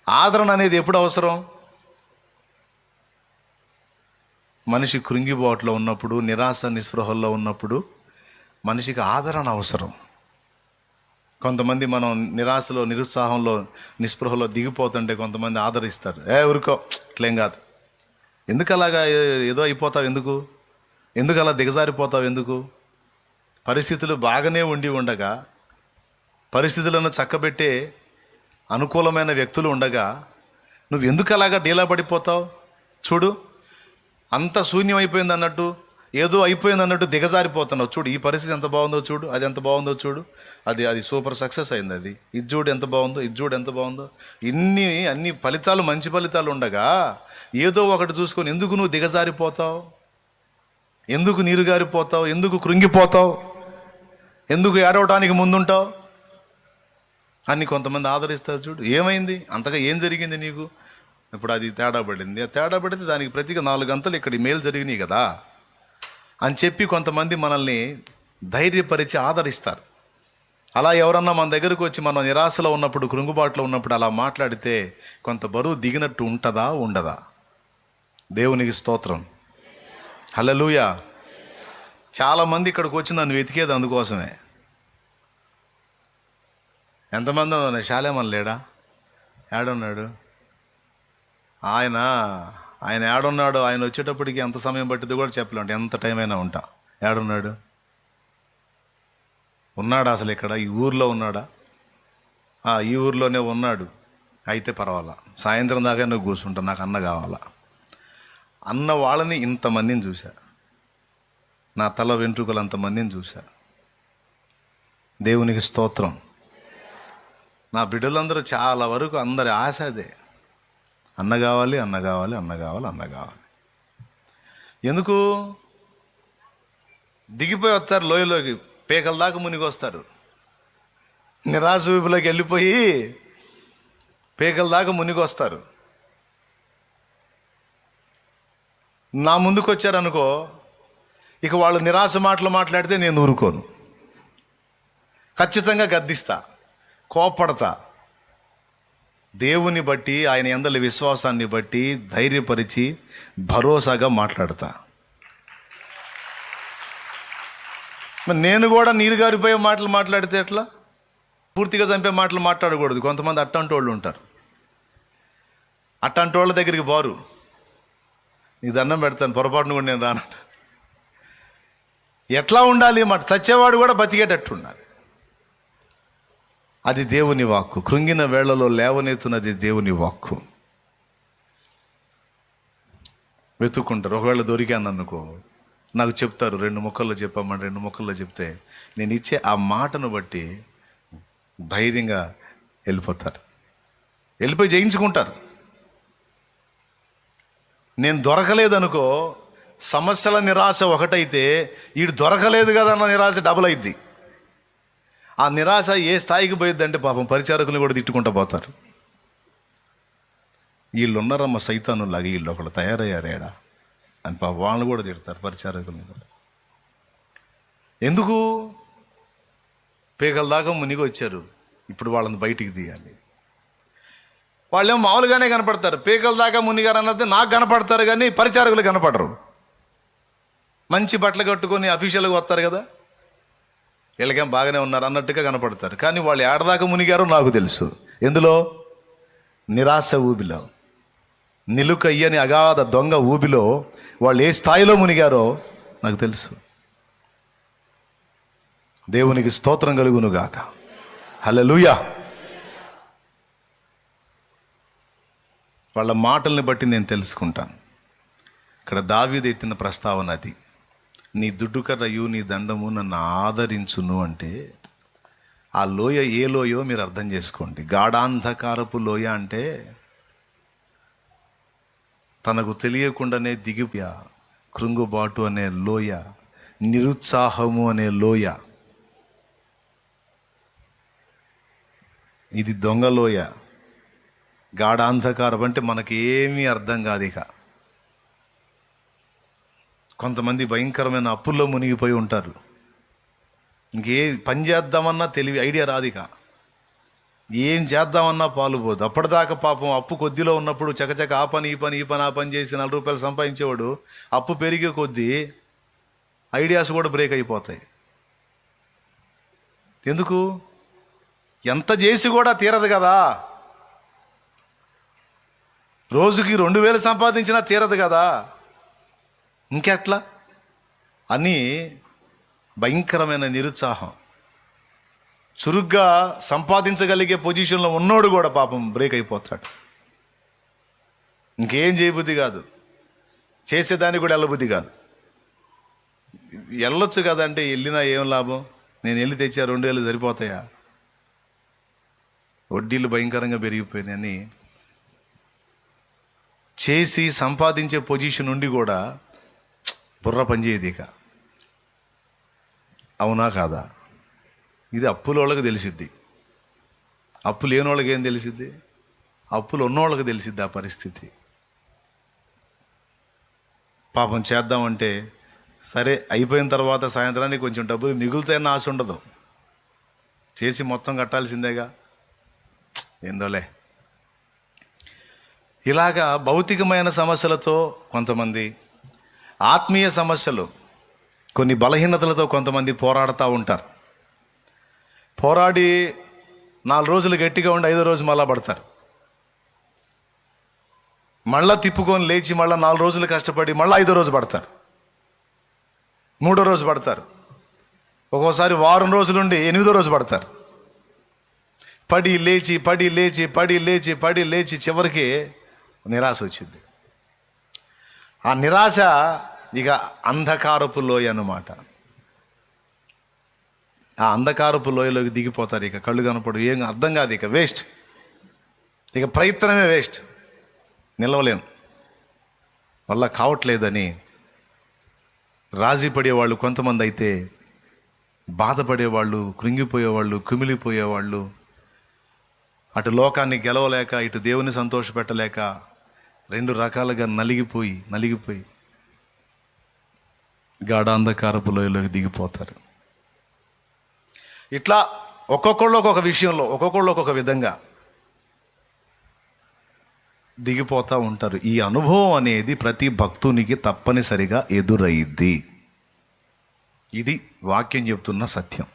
ఆదరణ అనేది ఎప్పుడు అవసరం? మనిషి కృంగిబాటులో ఉన్నప్పుడు, నిరాశ నిస్పృహల్లో ఉన్నప్పుడు మనిషికి ఆదరణ అవసరం. కొంతమంది మనం నిరాశలో, నిరుత్సాహంలో, నిస్పృహలో దిగిపోతుంటే కొంతమంది ఆదరిస్తారు. ఊరుకో, ఇట్లేం కాదు, ఎందుకు అలాగా ఏదో అయిపోతావు, ఎందుకు అలా దిగజారిపోతావు, ఎందుకు? పరిస్థితులు బాగానే ఉండగా, పరిస్థితులను చక్కబెట్టే అనుకూలమైన వ్యక్తులు ఉండగా నువ్వు ఎందుకు అలాగా డీలా పడిపోతావు? చూడు, అంత శూన్యం అయిపోయింది అన్నట్టు, ఏదో అయిపోయింది అన్నట్టు దిగజారిపోతున్నావు. చూడు, ఈ పరిస్థితి ఎంత బాగుందో చూడు, అది ఎంత బాగుందో చూడు, అది సూపర్ సక్సెస్ అయింది, ఇది చూడు ఎంత బాగుందో, ఇది చూడు ఎంత బాగుందో. అన్ని ఫలితాలు, మంచి ఫలితాలు ఉండగా ఏదో ఒకటి చూసుకొని ఎందుకు నువ్వు దిగజారిపోతావు? ఎందుకు నీరుగారిపోతావు? ఎందుకు కృంగిపోతావు? ఎందుకు ఏడవటానికి ముందుంటావు అని కొంతమంది ఆదరిస్తారు. చూడు, ఏమైంది, అంతగా ఏం జరిగింది నీకు? ఇప్పుడు అది తేడా పడితే దానికి ప్రతిగా 4 గంటలు ఇక్కడ మేలు జరిగినాయి కదా అని చెప్పి కొంతమంది మనల్ని ధైర్యపరిచి ఆదరిస్తారు. అలా ఎవరన్నా మన దగ్గరకు వచ్చి మనం నిరాశలో ఉన్నప్పుడు, కృంగుబాటులో ఉన్నప్పుడు అలా మాట్లాడితే కొంత బరువు దిగినట్టు ఉంటుందా, ఉండదా? దేవునికి స్తోత్రం, హల్లెలూయా. చాలామంది ఇక్కడికి వచ్చి నన్ను వెతికేది అందుకోసమే. ఎంతమంది ఉన్నారు? శాలేమన్ లేడా? ఏడున్నాడు ఆయన ఏడున్నాడు? ఆయన వచ్చేటప్పటికి ఎంత సమయం పట్టింది కూడా చెప్పలేంట, ఎంత టైం అయినా ఉంటా. ఏడున్నాడు? ఉన్నాడా అసలు ఇక్కడ? ఈ ఊర్లో ఉన్నాడా? ఈ ఊర్లోనే ఉన్నాడు. అయితే పర్వాలా, సాయంత్రం దాకా నువ్వు కూర్చుంటా, నాకు అన్న కావాలా అన్న వాళ్ళని ఇంతమందిని చూశా. నా తల వెంట్రుకలు అంతమందిని చూశా. దేవునికి స్తోత్రం. నా బిడ్డలందరూ చాలా వరకు అందరి ఆశ అదే, అన్న కావాలి, అన్న కావాలి, అన్న కావాలి, అన్న కావాలి. ఎందుకు? దిగిపోయి వస్తారు లోయలోకి, పేకల దాకా మునిగి వస్తారు. నిరాశ ఊపిలోకి వెళ్ళిపోయి పేకల దాకా మునిగి వస్తారు. నా ముందుకు వచ్చారనుకో, ఇక వాళ్ళు నిరాశ మాటలు మాట్లాడితే నేను ఊరుకోను, ఖచ్చితంగా గద్దిస్తా, కోపడతా. దేవుని బట్టి, ఆయన యందలి విశ్వాసాన్ని బట్టి ధైర్యపరిచి భరోసాగా మాట్లాడతా. మరి నేను కూడా నీరు గారిపోయే మాటలు మాట్లాడితే ఎట్లా? పూర్తిగా చంపే మాటలు మాట్లాడకూడదు. కొంతమంది అట్టంటి వాళ్ళు ఉంటారు. అట్టంటి వాళ్ళ దగ్గరికి బారు, నీకు దండం పెడతాను, పొరపాటును కూడా నేను రానట. ఎట్లా ఉండాలి మాట? చచ్చేవాడు కూడా బతికేటట్టు ఉండాలి. అది దేవుని వాక్కు. కృంగిన వేళలో లేవనెత్తున్నది దేవుని వాక్కు. వెతుక్కుంటారు. ఒకవేళ దొరికాను అనుకో, నాకు చెప్తారు, 2 ముక్కల్లో చెప్పమని. 2 ముక్కల్లో చెప్తే నేను ఇచ్చే ఆ మాటను బట్టి ధైర్యంగా వెళ్ళిపోతారు, వెళ్ళిపోయి జయించుకుంటారు. నేను దొరకలేదనుకో, సమస్యల నిరాశ ఒకటైతే వీడు దొరకలేదు కదా అన్న నిరాశ డబుల్ అయింది. ఆ నిరాశ ఏ స్థాయికి పోయిద్దంటే పాపం పరిచారకులను కూడా తిట్టుకుంటూ పోతారు. వీళ్ళు ఉన్నారమ్మ సైతానులాగా, వీళ్ళు ఒకళ్ళు తయారయ్యారేడా అని పాపం వాళ్ళని కూడా తిడతారు, పరిచారకులను కూడా. ఎందుకు? పేకల దాకా మునిగి వచ్చారు, ఇప్పుడు వాళ్ళని బయటికి తీయాలి. వాళ్ళేమో మామూలుగానే కనపడతారు. పేకల దాకా మునిగారు అన్నది నాకు కనపడతారు, కానీ పరిచారకులు కనపడరు. మంచి బట్టలు కట్టుకొని అఫీషియల్గా వస్తారు కదా, వీళ్ళకేం బాగానే ఉన్నారు అన్నట్టుగా కనపడతారు. కానీ వాళ్ళు ఏడదాకా మునిగారో నాకు తెలుసు. ఎందులో? నిరాశ ఊబిలో, నిలుకయ్యని అగాధ దొంగ ఊబిలో వాళ్ళు ఏ స్థాయిలో మునిగారో నాకు తెలుసు. దేవునికి స్తోత్రం కలుగునుగాక, హల్లెలూయా. వాళ్ళ మాటల్ని బట్టి నేను తెలుసుకుంటాను. ఇక్కడ దావీదు ఎత్తిన ప్రస్తావన అది. నీ దుడ్డుకర్రయు నీ దండము నన్ను ఆదరించును అంటే ఆ లోయ ఏ లోయో మీరు అర్థం చేసుకోండి. గాఢాంధకారపు లోయ అంటే తనకు తెలియకుండానే దిగిపోయా, కృంగుబాటు అనే లోయ, నిరుత్సాహము అనే లోయ. ఇది దొంగలోయ. గాఢాంధకారం అంటే మనకి ఏమీ అర్థం కాదు. ఇక కొంతమంది భయంకరమైన అప్పుల్లో మునిగిపోయి ఉంటారు. ఇంకే పని చేద్దామన్నా తెలివి ఐడియా రాదు. ఇక ఏం చేద్దామన్నా పాలు పోదు. అప్పటిదాకా పాపం అప్పు కొద్దిలో ఉన్నప్పుడు చకచక ఆ పని ఆ పని చేసి ₹4 సంపాదించేవాడు అప్పు పెరిగే కొద్దీ ఐడియాస్ కూడా బ్రేక్ అయిపోతాయి. ఎందుకు? ఎంత చేసి కూడా తీరదు కదా. రోజుకి 2000 సంపాదించినా తీరదు కదా, ఇంకెట్లా అని భయంకరమైన నిరుత్సాహం. చురుగ్గా సంపాదించగలిగే పొజిషన్లో ఉన్నోడు కూడా పాపం బ్రేక్ అయిపోతాడు. ఇంకేం చేయబుద్ధి కాదు, చేసేదానికి కూడా వెళ్ళబుద్ధి కాదు. వెళ్ళొచ్చు కదంటే వెళ్ళినా ఏం లాభం? నేను వెళ్ళి తెచ్చా 2000 సరిపోతాయా? వడ్డీలు భయంకరంగా పెరిగిపోయినాయని చేసి సంపాదించే పొజిషన్ ఉండి కూడా బుర్ర పనిచేయదు ఇక. అవునా కాదా? ఇది అప్పుల వాళ్ళకి తెలిసిద్ది, అప్పు లేని వాళ్ళకి ఏం తెలిసిద్ది? అప్పులు ఉన్నోళ్ళకి తెలిసిద్ది ఆ పరిస్థితి. పాపం చేద్దామంటే సరే అయిపోయిన తర్వాత సాయంత్రానికి కొంచెం డబ్బులు మిగులుతాయన్న ఆశ ఉండదు, చేసి మొత్తం కట్టాల్సిందేగా. ఏందోలే. ఇలాగా భౌతికమైన సమస్యలతో కొంతమంది, ఆత్మీయ సమస్యలు, కొన్ని బలహీనతలతో కొంతమంది పోరాడుతూ ఉంటారు. పోరాడి 4 రోజులు గట్టిగా ఉండి 5వ రోజు మళ్ళా పడతారు. మళ్ళా తిప్పుకొని లేచి మళ్ళీ 4 రోజులు కష్టపడి మళ్ళీ 5వ రోజు పడతారు, 3వ రోజు పడతారు, ఒక్కోసారి వారం రోజులుండి 8వ రోజు పడతారు. పడి లేచి చివరికి నిరాశ వచ్చింది. ఆ నిరాశ ఇక అంధకారపు లోయ అన్నమాట. ఆ అంధకారపు లోయలోకి దిగిపోతారు. ఇక కళ్ళు కనపడు, ఏం అర్థం కాదు, ఇక వేస్ట్, ఇక ప్రయత్నమే వేస్ట్, నిలవలేం, వల్ల కావట్లేదని రాజీ పడేవాళ్ళు కొంతమంది అయితే, బాధపడేవాళ్ళు, కృంగిపోయేవాళ్ళు, కుమిలిపోయేవాళ్ళు, అటు లోకాన్ని గెలవలేక ఇటు దేవుని సంతోషపెట్టలేక 2 రకాలుగా నలిగిపోయి గాఢాంధకారపు లోయలోకి దిగిపోతారు. ఇట్లా ఒక్కొక్కళ్ళు ఒక్కొక్క విషయంలో, ఒక్కొక్కళ్ళు ఒక్కొక్క విధంగా దిగిపోతూ ఉంటారు. ఈ అనుభవం అనేది ప్రతి భక్తునికి తప్పనిసరిగా ఎదురయ్యిద్ది. ఇది వాక్యం చెప్తున్న సత్యం.